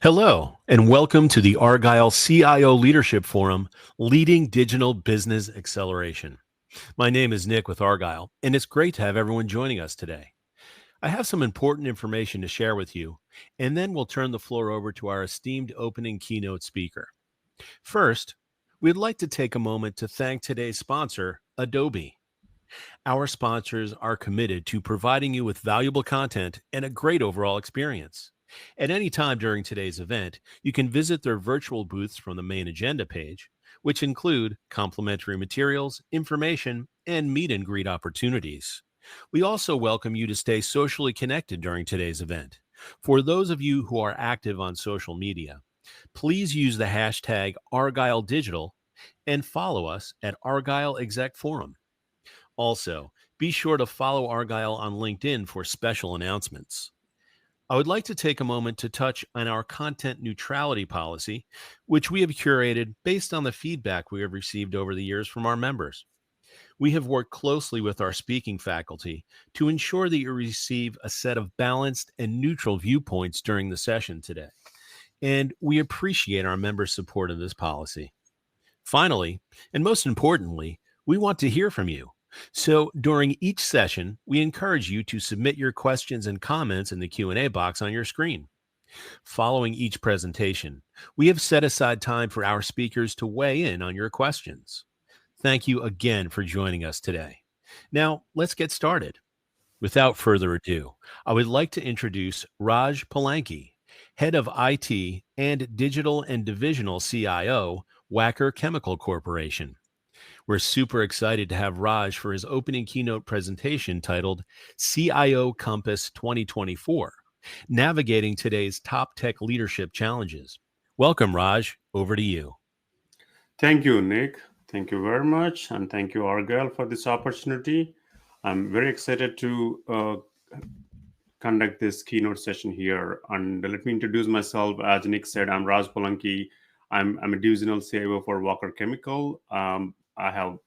Hello, and welcome to the Argyle CIO Leadership Forum, Leading Digital Business Acceleration. My name is Nick with Argyle, and it's great to have everyone joining us today. I have some important information to share with you, and then we'll turn the floor over to our esteemed opening keynote speaker. First, we'd like to take a moment to thank today's sponsor, Adobe. Our sponsors are committed to providing you with valuable content and a great overall experience. At any time during today's event, you can visit their virtual booths from the main agenda page, which include complimentary materials, information, and meet and greet opportunities. We also welcome you to stay socially connected during today's event. For those of you who are active on social media, please use the hashtag Argyle Digital and follow us at Argyle Exec Forum. Also, be sure to follow Argyle on LinkedIn for special announcements. I would like to take a moment to touch on our content neutrality policy, which we have curated based on the feedback we have received over the years from our members. We have worked closely with our speaking faculty to ensure that you receive a set of balanced and neutral viewpoints during the session today, and we appreciate our members' support of this policy. Finally, and most importantly, we want to hear from you. So during each session, we encourage you to submit your questions and comments in the Q&A box on your screen. Following each presentation, we have set aside time for our speakers to weigh in on your questions. Thank you again for joining us today. Now, let's get started. Without further ado, I would like to introduce Raj Palanki, Head of IT and Digital and Divisional CIO, Wacker Chemical Corporation. We're super excited to have Raj for his opening keynote presentation titled CIO Compass 2024, Navigating Today's Top Tech Leadership Challenges. Welcome, Raj. Over to you. Thank you, Nick. Thank you very much. And thank you, Argyle, for this opportunity. I'm very excited to conduct this keynote session here. And let me introduce myself. As Nick said, I'm Raj Palanki. I'm a divisional CIO for Wacker Chemical. I have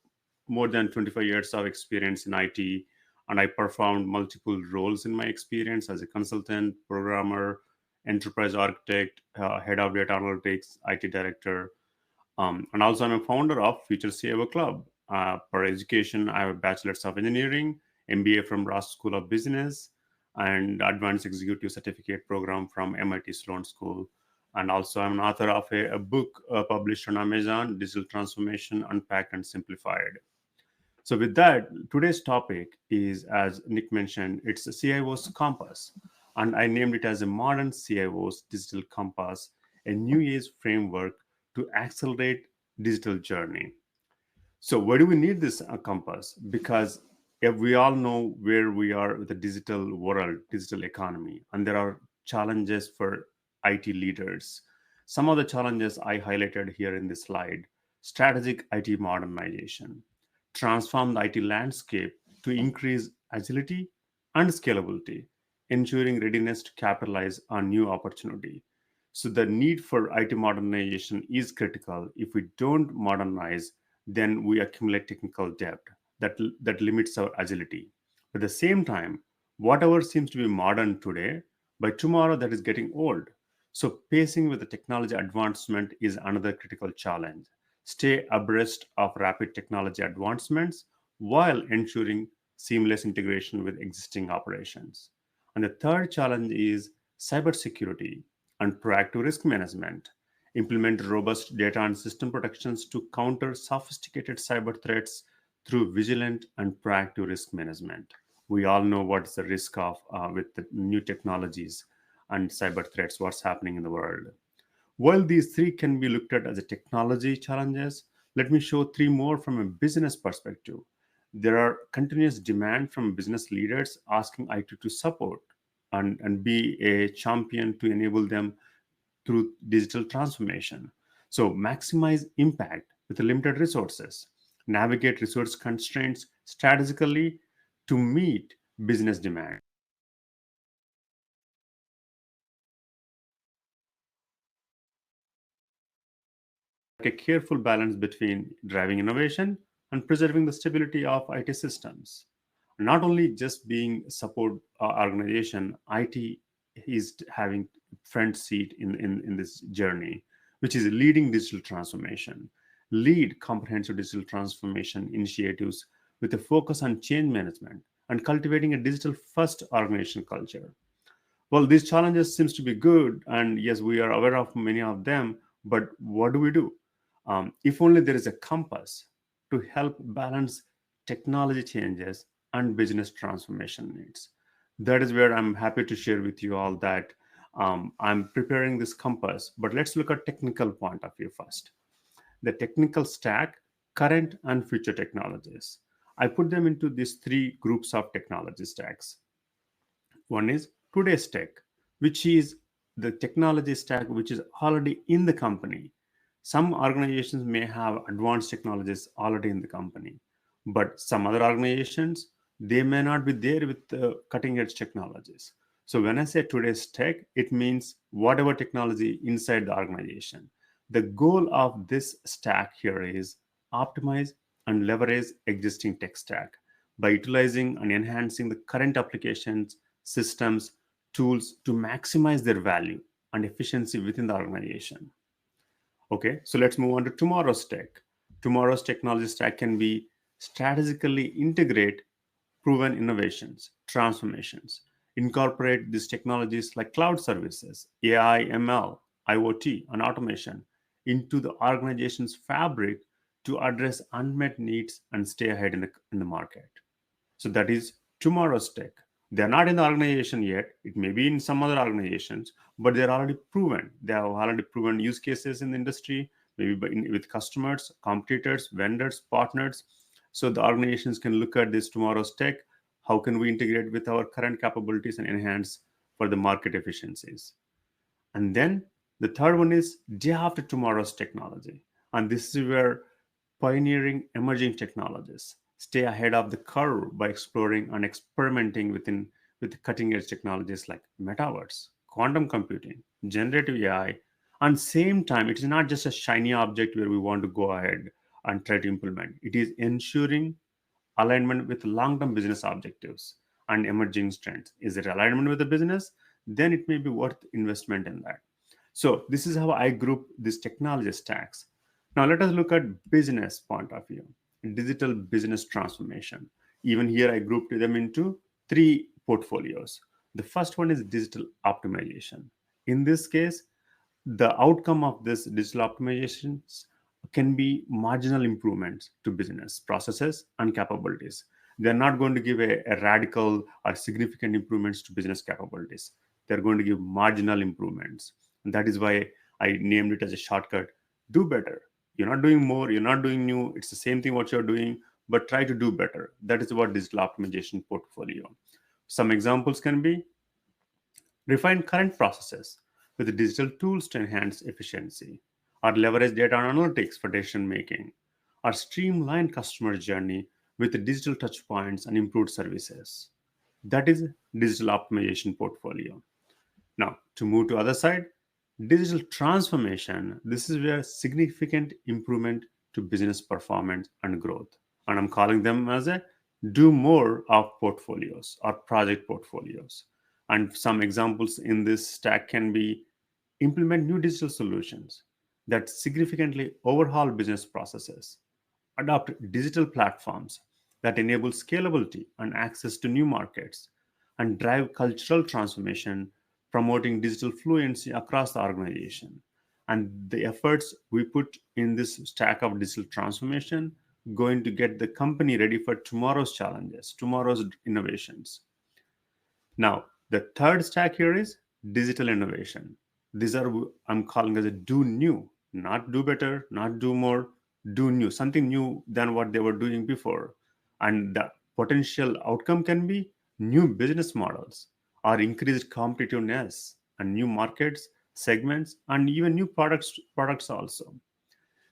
more than 25 years of experience in IT, and I performed multiple roles in my experience as a consultant, programmer, enterprise architect, head of data analytics, IT director. And also, I'm a founder of Future CIO Club. For education, I have a Bachelor's of Engineering, MBA from Ross School of Business, and Advanced Executive Certificate program from MIT Sloan School. And also, I'm an author of a book published on Amazon, Digital Transformation Unpacked and Simplified. So, with that, today's topic is, as Nick mentioned, it's the CIO's Compass. And I named it as a modern CIO's Digital Compass, a new age framework to accelerate digital journey. So why do we need this compass? Because if we all know where we are with the digital world, digital economy, and there are challenges for IT leaders. Some of the challenges I highlighted here in this slide: strategic IT modernization, transform the IT landscape to increase agility and scalability, ensuring readiness to capitalize on new opportunity. So the need for IT modernization is critical. If we don't modernize, then we accumulate technical debt that limits our agility. At the same time, whatever seems to be modern today, by tomorrow that is getting old. So pacing with the technology advancement is another critical challenge. Stay abreast of rapid technology advancements while ensuring seamless integration with existing operations. And the third challenge is cybersecurity and proactive risk management. Implement robust data and system protections to counter sophisticated cyber threats through vigilant and proactive risk management. We all know what's the risk of with the new technologies and cyber threats, what's happening in the world. While these three can be looked at as a technology challenges, let me show three more from a business perspective. There are continuous demand from business leaders asking IT to support and be a champion to enable them through digital transformation. So maximize impact with limited resources, navigate resource constraints strategically to meet business demand. A careful balance between driving innovation and preserving the stability of IT systems. Not only just being support organization, IT he's having front seat in this journey, which is leading digital transformation, lead comprehensive digital transformation initiatives with a focus on change management and cultivating a digital first organization culture. Well, these challenges seems to be good, and yes, we are aware of many of them. But what do we do? If only there is a compass to help balance technology changes and business transformation needs. That is where I'm happy to share with you all that I'm preparing this compass. But let's look at technical point of view first. The technical stack, current and future technologies. I put them into these three groups of technology stacks. One is today's tech, which is the technology stack which is already in the company. Some organizations may have advanced technologies already in the company, but some other organizations they may not be there with the cutting edge technologies. So when I say today's tech, it means whatever technology inside the organization. The goal of this stack here is optimize and leverage existing tech stack by utilizing and enhancing the current applications, systems, tools to maximize their value and efficiency within the organization. Okay, so let's move on to tomorrow's tech. Tomorrow's technology stack can be strategically integrate proven innovations, transformations, incorporate these technologies like cloud services, AI, ML, IoT, and automation into the organization's fabric to address unmet needs and stay ahead in the market. So that is tomorrow's tech. They're not in the organization yet. It may be in some other organizations, but they're already proven. They have already proven use cases in the industry, maybe with customers, competitors, vendors, partners. So the organizations can look at this tomorrow's tech. How can we integrate with our current capabilities and enhance for the market efficiencies? And then the third one is day after tomorrow's technology. And this is where pioneering emerging technologies stay ahead of the curve by exploring and experimenting with cutting edge technologies like metaverse, quantum computing, generative AI. And same time, it is not just a shiny object where we want to go ahead and try to implement. It is ensuring alignment with long-term business objectives and emerging trends. Is it alignment with the business? Then it may be worth investment in that. So this is how I group these technology stacks. Now let us look at business point of view, digital business transformation. Even here I grouped them into three portfolios. The first one is digital optimization. In this case, the outcome of this digital optimizations can be marginal improvements to business processes and capabilities. They're not going to give a radical or significant improvements to business capabilities. They're going to give marginal improvements. And that is why I named it as a shortcut. Do better. You're not doing more, you're not doing new. It's the same thing what you're doing, but try to do better. That is what digital optimization portfolio. Some examples can be refine current processes with digital tools to enhance efficiency, or leverage data analytics for decision making, or streamline customer journey with digital touchpoints and improved services. That is digital optimization portfolio. Now, to move to other side, digital transformation. This is where significant improvement to business performance and growth. And I'm calling them as a do more of portfolios or project portfolios. And some examples in this stack can be implement new digital solutions that significantly overhaul business processes, adopt digital platforms that enable scalability and access to new markets, and drive cultural transformation, promoting digital fluency across the organization. And the efforts we put in this stack of digital transformation going to get the company ready for tomorrow's challenges, tomorrow's innovations. Now, the third stack here is digital innovation. These are I'm calling as a do new, not do better, not do more, do new, something new than what they were doing before. And the potential outcome can be new business models or increased competitiveness and new markets, segments, and even new products also.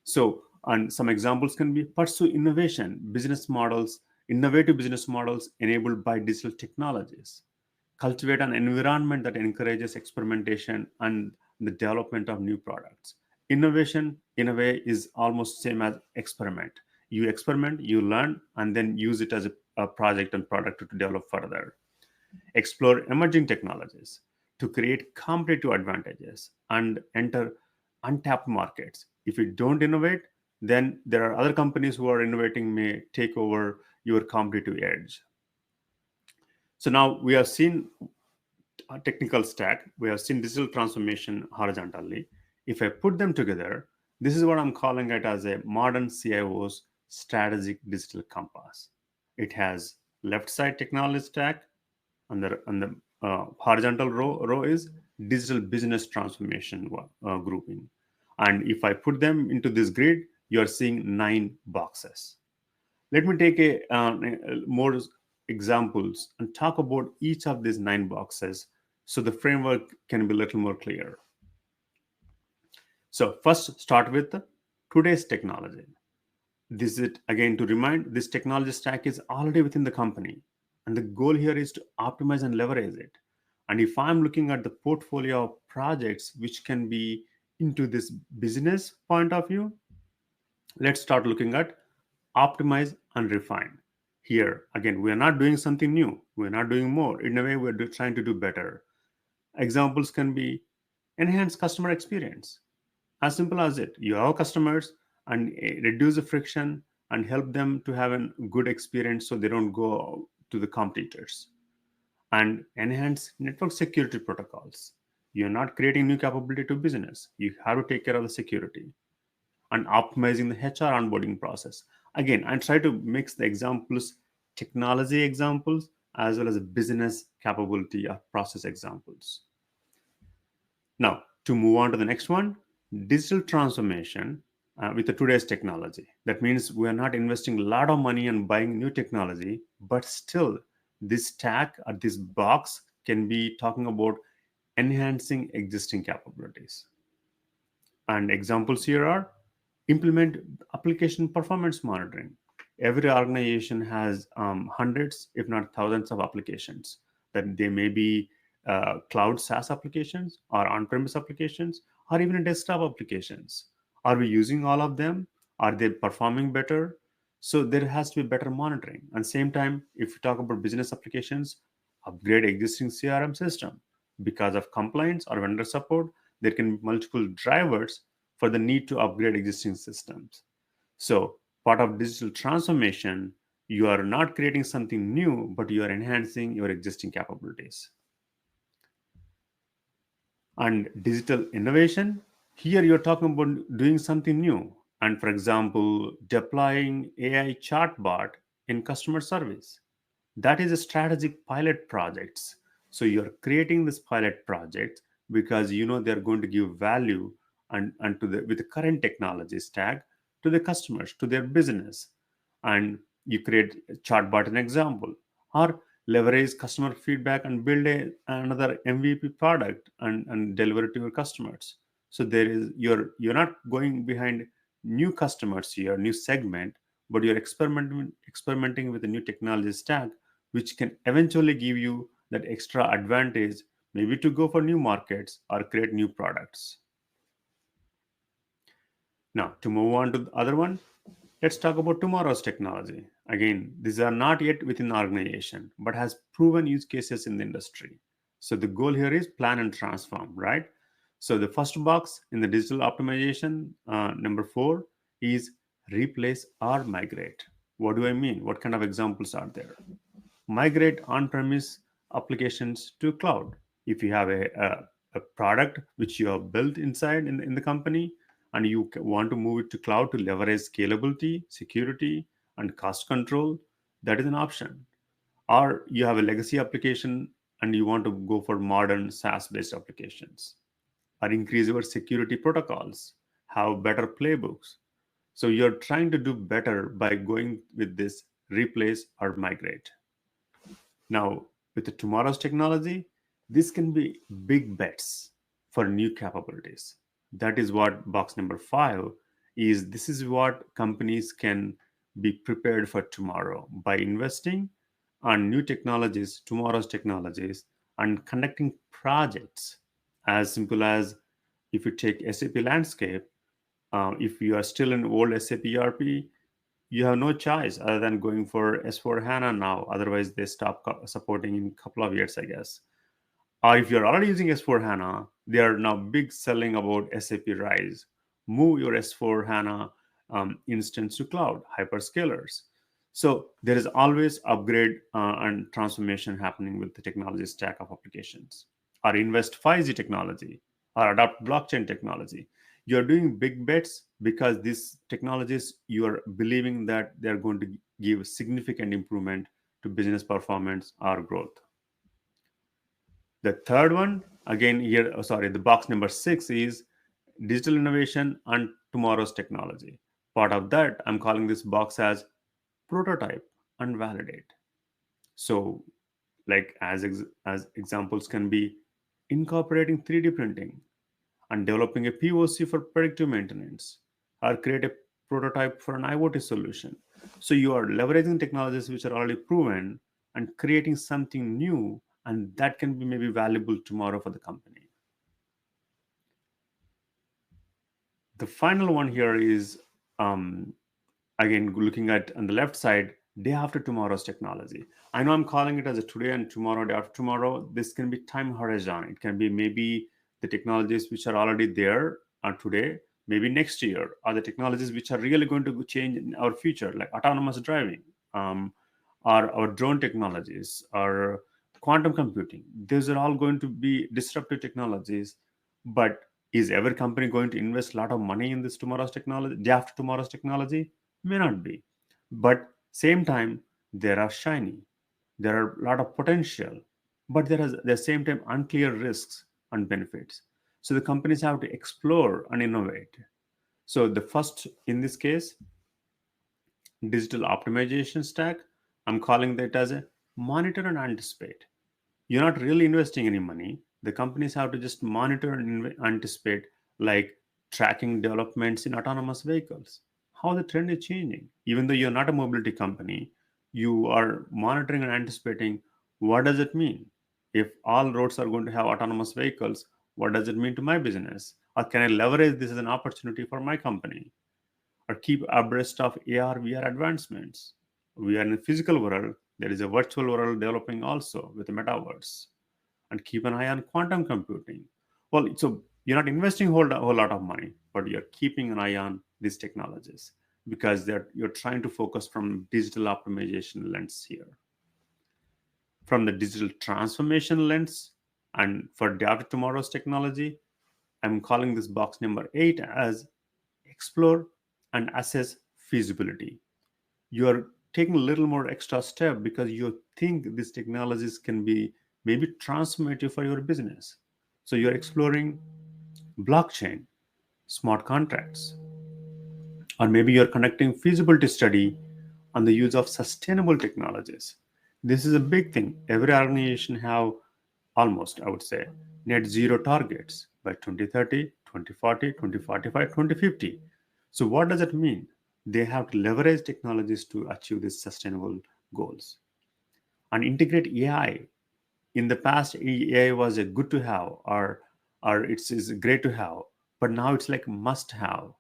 So, and some examples can be pursue innovation, business models, innovative business models enabled by digital technologies, cultivate an environment that encourages experimentation and the development of new products. Innovation, in a way, is almost same as experiment. You experiment, you learn, and then use it as a project and product to develop further. Explore emerging technologies. to create competitive advantages and enter untapped markets. If you don't innovate, then there are other companies who are innovating may take over your competitive edge. So now we have seen a technical stack, we have seen digital transformation horizontally. If I put them together, this is what I'm calling it as a modern CIO's strategic digital compass. It has left side technology stack, and the horizontal row is digital business transformation grouping. And if I put them into this grid, you are seeing 9 boxes. Let me take more examples and talk about each of these 9 boxes so the framework can be a little more clear. So first, start with today's technology. This is again to remind this technology stack is already within the company, and the goal here is to optimize and leverage it. And if I'm looking at the portfolio of projects which can be into this business point of view, let's start looking at optimize and refine. Here again, we are not doing something new, we're not doing more. In a way, we're trying to do better. Examples can be enhance customer experience. As simple as it. You have customers and reduce the friction and help them to have a good experience so they don't go to the competitors. And enhance network security protocols. You're not creating new capability to business. You have to take care of the security. And optimizing the HR onboarding process. Again, I try to mix the examples, technology examples, as well as business capability or process examples. Now, to move on to the next one, digital transformation with the today's technology. That means we are not investing a lot of money on buying new technology, but still, this stack or this box can be talking about enhancing existing capabilities. And examples here are implement application performance monitoring. Every organization has hundreds, if not thousands, of applications that they may be cloud SaaS applications or on-premise applications or even desktop applications. Are we using all of them? Are they performing better? So there has to be better monitoring. And same time, if you talk about business applications, upgrade existing CRM system. Because of compliance or vendor support, there can be multiple drivers for the need to upgrade existing systems. So part of digital transformation, you are not creating something new, but you are enhancing your existing capabilities. And digital innovation, here you're talking about doing something new. And for example, deploying AI chatbot in customer service. That is a strategic pilot projects. So you're creating this pilot project because you know they're going to give value and to the with the current technology stack to the customers, to their business. And you create a chatbot an example, or leverage customer feedback and build another MVP product and deliver it to your customers. So there is you're not going behind new customers here, new segment, but you're experimenting with a new technology stack which can eventually give you that extra advantage, maybe to go for new markets or create new products. Now, to move on to the other one, let's talk about tomorrow's technology. Again, these are not yet within the organization, but has proven use cases in the industry. So the goal here is plan and transform, right? So the first box in the digital optimization, number 4, is replace or migrate. What do I mean? What kind of examples are there? Migrate on-premise applications to cloud. If you have a product which you have built inside in the company and you want to move it to cloud to leverage scalability, security, and cost control, that is an option. Or you have a legacy application and you want to go for modern SaaS-based applications, or increase your security protocols, have better playbooks. So you're trying to do better by going with this replace or migrate. Now, with the tomorrow's technology, this can be big bets for new capabilities. That is what box number 5 is. This is what companies can be prepared for tomorrow by investing on new technologies, tomorrow's technologies, and conducting projects as simple as if you take SAP landscape, if you are still in old SAP ERP, you have no choice other than going for S4 HANA now. Otherwise, they stop supporting in a couple of years, I guess. Or if you're already using S4 HANA, they are now big selling about SAP Rise. Move your S4 HANA instance to cloud, hyperscalers. So there is always upgrade and transformation happening with the technology stack of applications. Or invest 5G technology, or adopt blockchain technology. You're doing big bets because these technologies, you are believing that they're going to give significant improvement to business performance or growth. The third one, again here, sorry, the box number 6 is digital innovation and tomorrow's technology. Part of that, I'm calling this box as prototype and validate. So, like as examples can be incorporating 3D printing and developing a POC for predictive maintenance, or create a prototype for an IoT solution. So you are leveraging technologies which are already proven and creating something new, and that can be maybe valuable tomorrow for the company. The final one here is um, again looking at on the left side, day after tomorrow's technology. I know I'm calling it as a today and tomorrow, day after tomorrow. This can be time horizon. It can be maybe the technologies which are already there today, maybe next year, or the technologies which are really going to change in our future, like autonomous driving, um, or drone technologies, or quantum computing. These are all going to be disruptive technologies. But is every company going to invest a lot of money in this tomorrow's technology, day after tomorrow's technology? May not be. But same time, there are shiny, there are a lot of potential, but there is at the same time unclear risks and benefits. So the companies have to explore and innovate. So the first in this case, digital optimization stack, I'm calling that as a monitor and anticipate. You're not really investing any money. The companies have to just monitor and anticipate, like tracking developments in autonomous vehicles, how the trend is changing. Even though you're not a mobility company, you are monitoring and anticipating, what does it mean? If all roads are going to have autonomous vehicles, what does it mean to my business? Or can I leverage this as an opportunity for my company? Or keep abreast of AR, VR advancements. We are in a physical world, there is a virtual world developing also with the metaverse. And keep an eye on quantum computing. Well, so you're not investing a whole lot of money, but you're keeping an eye on these technologies because you're trying to focus from digital optimization lens here. From the digital transformation lens, and for day after tomorrow's technology, I'm calling this box number 8 as explore and assess feasibility. You are taking a little more extra step because you think these technologies can be maybe transformative for your business. So you're exploring blockchain, smart contracts, or maybe you're conducting feasibility study on the use of sustainable technologies. This is a big thing. Every organization have almost, I would say, net zero targets by 2030, 2040, 2045, 2050. So what does it mean? They have to leverage technologies to achieve these sustainable goals and integrate AI. In the past, AI was a good to have, or it's is great to have, but now it's like must have.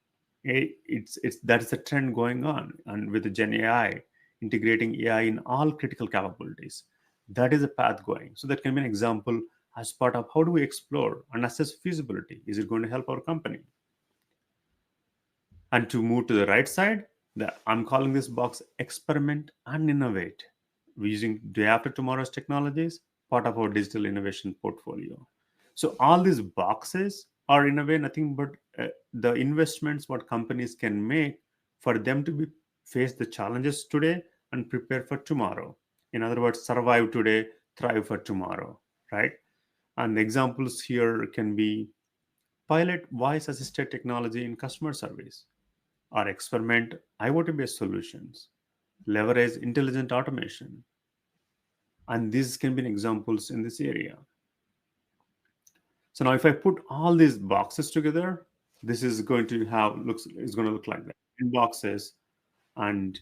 It's that is a trend going on, and with the Gen AI, integrating AI in all critical capabilities, that is a path going. So that can be an example as part of how do we explore and assess feasibility. Is it going to help our company? And to move to the right side, I'm calling this box experiment and innovate. We're using day after tomorrow's technologies, part of our digital innovation portfolio. So all these boxes are in a way nothing but the investments what companies can make for them to be face the challenges today and prepare for tomorrow. In other words, survive today, thrive for tomorrow, right? And the examples here can be pilot voice assisted technology in customer service, or experiment IoT based solutions, leverage intelligent automation. And these can be examples in this area. So now if I put all these boxes together, this is going to have looks is going to look like that. In boxes and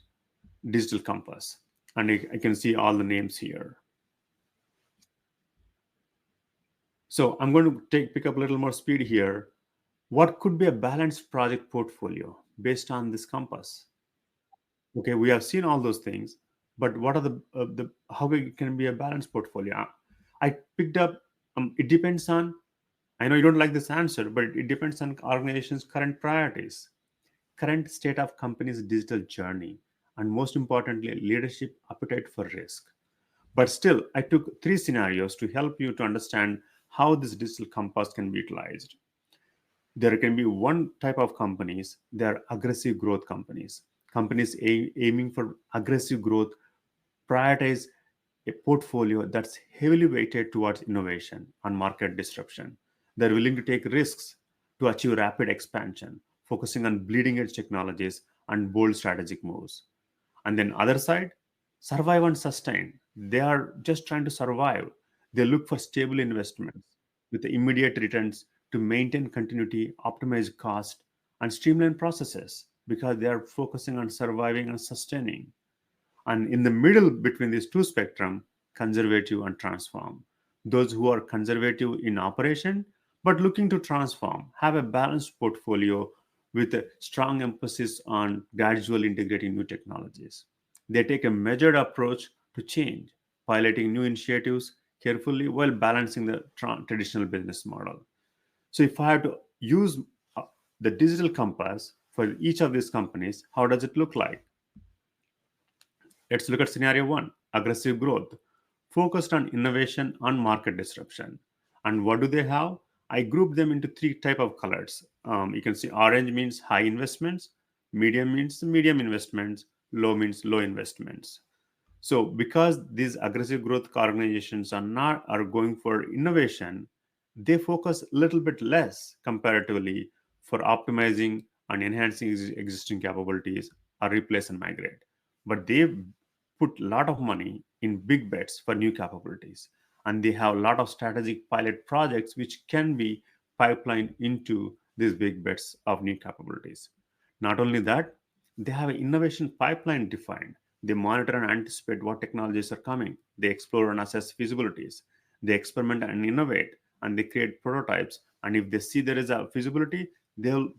digital compass. And I can see all the names here. So I'm going to pick up a little more speed here. What could be a balanced project portfolio based on this compass? Okay, we have seen all those things, but what are the how can be a balanced portfolio? I picked up It depends on, I know you don't like this answer, but it depends on organization's current priorities, current state of company's digital journey, and most importantly, leadership appetite for risk. But still, I took three scenarios to help you to understand how this digital compass can be utilized. There can be one type of companies, they are aggressive growth companies. Companies aiming for aggressive growth prioritize a portfolio that's heavily weighted towards innovation and market disruption. They're willing to take risks to achieve rapid expansion, focusing on bleeding edge technologies and bold strategic moves. And then other side, survive and sustain. They are just trying to survive. They look for stable investments with the immediate returns to maintain continuity, optimize cost, and streamline processes because they are focusing on surviving and sustaining. And in the middle between these two spectrum, conservative and transform. Those who are conservative in operation but looking to transform have a balanced portfolio with a strong emphasis on gradually integrating new technologies. They take a measured approach to change, piloting new initiatives carefully while balancing the traditional business model. So if I have to use the digital compass for each of these companies, how does it look like? Let's look at scenario one, aggressive growth, focused on innovation and market disruption. And what do they have? I group them into three type of colors. You can see orange means high investments, medium means medium investments, low means low investments. So because these aggressive growth organizations are going for innovation, they focus a little bit less comparatively for optimizing and enhancing existing capabilities or replace and migrate. But they put a lot of money in big bets for new capabilities. And they have a lot of strategic pilot projects which can be pipelined into these big bets of new capabilities. Not only that, they have an innovation pipeline defined. They monitor and anticipate what technologies are coming. They explore and assess feasibilities. They experiment and innovate, and they create prototypes. And if they see there is a feasibility, they'll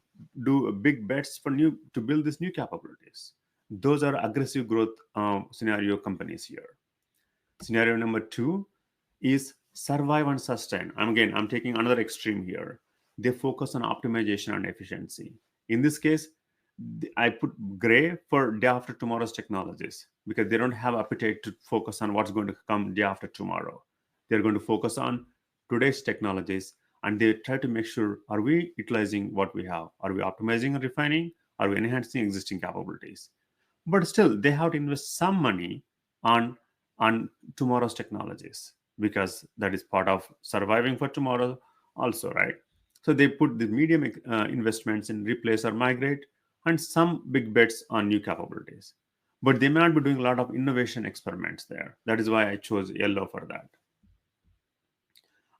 do big bets for new to build these new capabilities. Those are aggressive growth scenario companies here. Scenario number two is survive and sustain. I'm taking another extreme here. They focus on optimization and efficiency. In this case, I put gray for day after tomorrow's technologies because they don't have appetite to focus on what's going to come day after tomorrow. They're going to focus on today's technologies, and they try to make sure, are we utilizing what we have? Are we optimizing and refining? Are we enhancing existing capabilities? But still they have to invest some money on tomorrow's technologies because that is part of surviving for tomorrow also, right? So they put the medium investments in replace or migrate and some big bets on new capabilities, but they may not be doing a lot of innovation experiments there. That is why I chose yellow for that.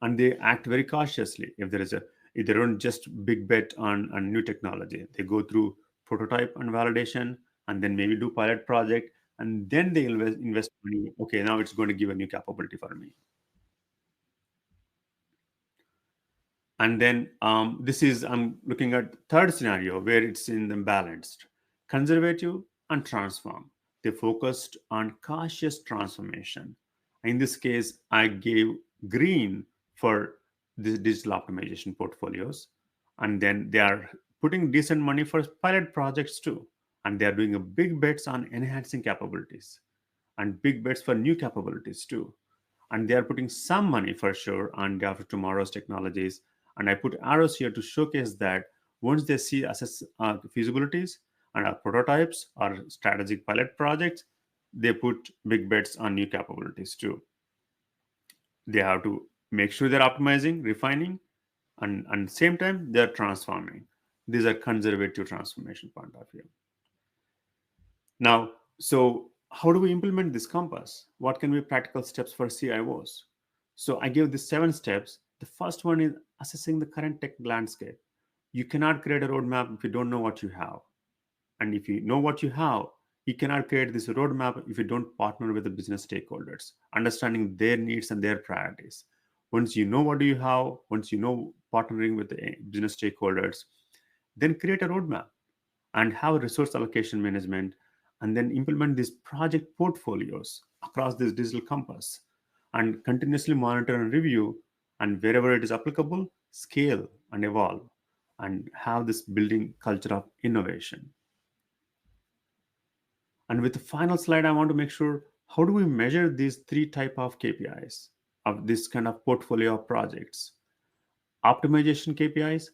And they act very cautiously. If they don't just big bet on new technology, they go through prototype and validation, and then maybe do pilot project, and then they invest money. Okay, now it's going to give a new capability for me. And then this is, I'm looking at third scenario where it's in the balanced, conservative and transform. They focused on cautious transformation. In this case, I gave green for the digital optimization portfolios. And then they are putting decent money for pilot projects too. And they are doing a big bets on enhancing capabilities and big bets for new capabilities too. And they are putting some money for sure on day after tomorrow's technologies. And I put arrows here to showcase that once they see assess feasibilities and prototypes or strategic pilot projects, they put big bets on new capabilities too. They have to make sure they're optimizing, refining, and same time they're transforming. These are conservative transformation point of view. Now, so how do we implement this compass? What can be practical steps for CIOs? So I gave the 7 steps. The first one is assessing the current tech landscape. You cannot create a roadmap if you don't know what you have. And if you know what you have, you cannot create this roadmap if you don't partner with the business stakeholders, understanding their needs and their priorities. Once you know what do you have, once you know partnering with the business stakeholders, then create a roadmap and have resource allocation management, and then implement these project portfolios across this digital compass and continuously monitor and review and wherever it is applicable, scale and evolve and have this building culture of innovation. And with the final slide, I want to make sure, how do we measure these three type of KPIs of this kind of portfolio of projects? Optimization KPIs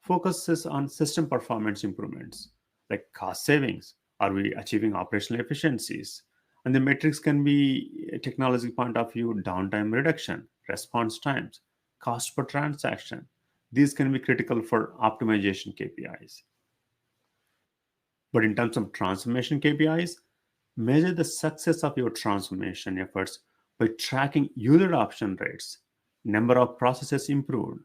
focuses on system performance improvements like cost savings. Are we achieving operational efficiencies? And the metrics can be a technology point of view, downtime reduction, response times, cost per transaction. These can be critical for optimization KPIs. But in terms of transformation KPIs, measure the success of your transformation efforts by tracking user adoption rates, number of processes improved,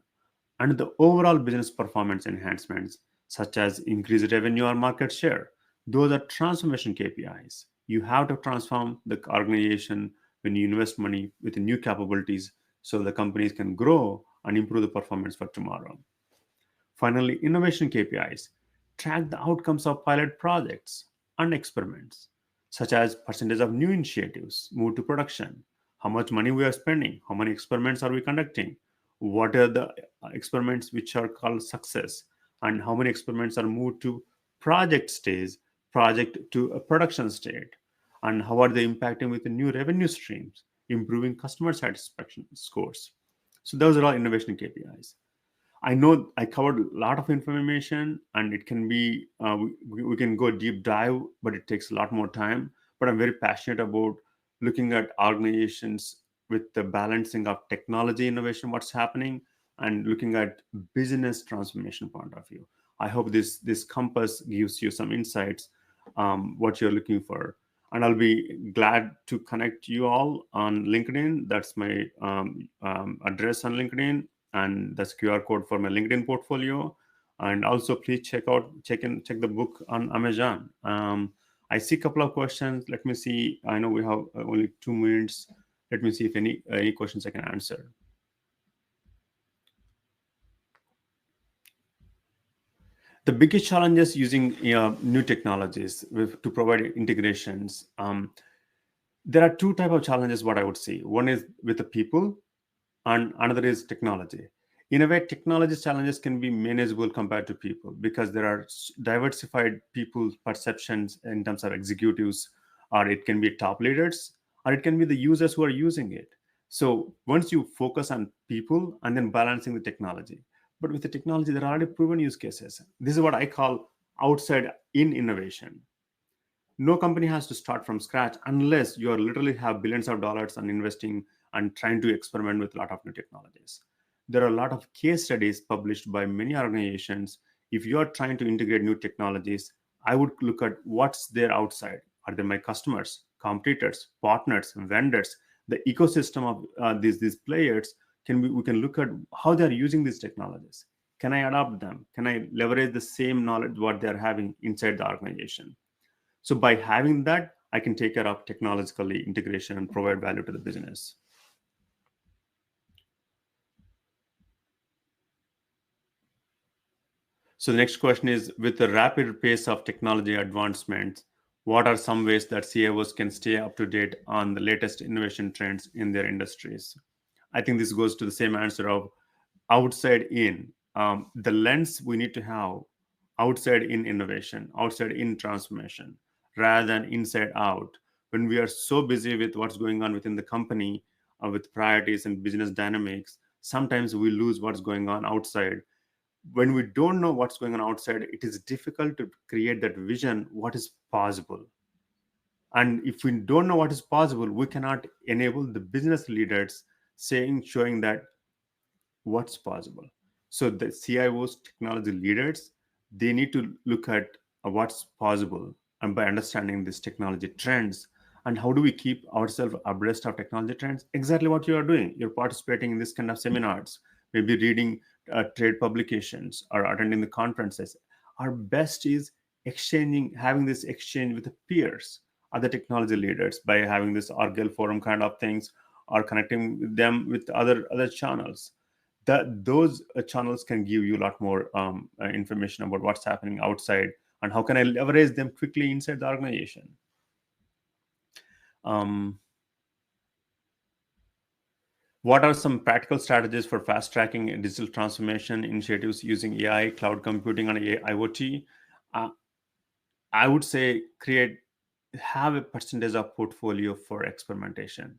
and the overall business performance enhancements, such as increased revenue or market share. Those are transformation KPIs. You have to transform the organization when you invest money with new capabilities so the companies can grow and improve the performance for tomorrow. Finally, innovation KPIs track the outcomes of pilot projects and experiments, such as percentage of new initiatives moved to production, how much money we are spending, how many experiments are we conducting, what are the experiments which are called success, and how many experiments are moved to project stage, project to a production state, and how are they impacting with the new revenue streams, improving customer satisfaction scores. So those are all innovation KPIs. I know I covered a lot of information, and it can be we can go deep dive, but it takes a lot more time. But I'm very passionate about looking at organizations with the balancing of technology innovation, what's happening, and looking at business transformation point of view. I hope this compass gives you some insights what you're looking for, and I'll be glad to connect you all on LinkedIn. That's my address on LinkedIn, and that's QR code for my LinkedIn portfolio. And also, please check the book on Amazon. I see a couple of questions. Let me see. I know we have only 2 minutes. Let me see if any questions I can answer. The biggest challenges using new technologies to provide integrations. There are two types of challenges. What I would say, one is with the people, and another is technology. In a way, technology challenges can be manageable compared to people because there are diversified people's perceptions in terms of executives, or it can be top leaders, or it can be the users who are using it. So once you focus on people and then balancing the technology, but with the technology, there are already proven use cases. This is what I call outside in innovation. No company has to start from scratch unless you are literally have billions of dollars and investing and trying to experiment with a lot of new technologies. There are a lot of case studies published by many organizations. If you are trying to integrate new technologies, I would look at what's there outside. Are they my customers, competitors, partners, vendors? The ecosystem of these players, we can look at how they are using these technologies. Can I adopt them? Can I leverage the same knowledge what they are having inside the organization? So by having that, I can take care of technologically integration and provide value to the business. So the next question is, with the rapid pace of technology advancements, what are some ways that CIOs can stay up to date on the latest innovation trends in their industries? I think this goes to the same answer of outside in. The lens we need to have outside in innovation, outside in transformation, rather than inside out. When we are so busy with what's going on within the company, with priorities and business dynamics, sometimes we lose what's going on outside. When we don't know what's going on outside, it is difficult to create that vision, what is possible. And if we don't know what is possible, we cannot enable the business leaders showing that what's possible. So the CIOs, technology leaders, they need to look at what's possible, and by understanding these technology trends, and how do we keep ourselves abreast of technology trends? Exactly what you are doing. You're participating in this kind of seminars, maybe reading trade publications or attending the conferences. Our best is having this exchange with the peers, other technology leaders, by having this Argyle forum kind of things, or connecting them with other channels. Those channels can give you a lot more information about what's happening outside and how can I leverage them quickly inside the organization. What are some practical strategies for fast tracking digital transformation initiatives using AI, cloud computing, and IoT? Uh, I would say have a percentage of portfolio for experimentation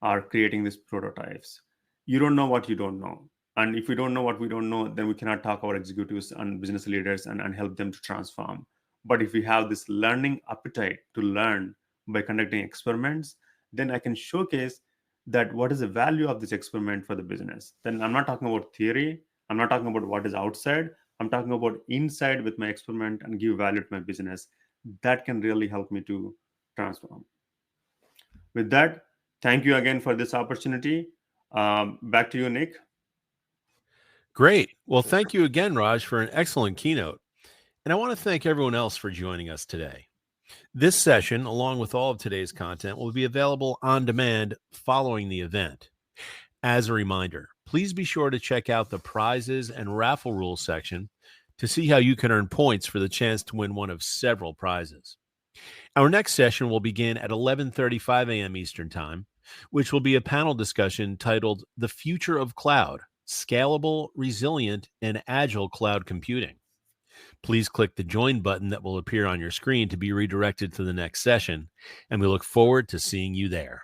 or creating these prototypes. You don't know what you don't know. And if we don't know what we don't know, then we cannot talk our executives and business leaders and help them to transform. But if we have this learning appetite to learn by conducting experiments, then I can showcase that what is the value of this experiment for the business. Then I'm not talking about theory. I'm not talking about what is outside. I'm talking about inside with my experiment and give value to my business. That can really help me to transform. With that, thank you again for this opportunity. Back to you, Nick. Great. Well, thank you again, Raj, for an excellent keynote. And I want to thank everyone else for joining us today. This session, along with all of today's content, will be available on demand following the event. As a reminder, please be sure to check out the prizes and raffle rules section to see how you can earn points for the chance to win one of several prizes. Our next session will begin at 11:35 a.m. Eastern Time, which will be a panel discussion titled The Future of Cloud: Scalable, Resilient, and Agile Cloud Computing. Please click the join button that will appear on your screen to be redirected to the next session, and we look forward to seeing you there.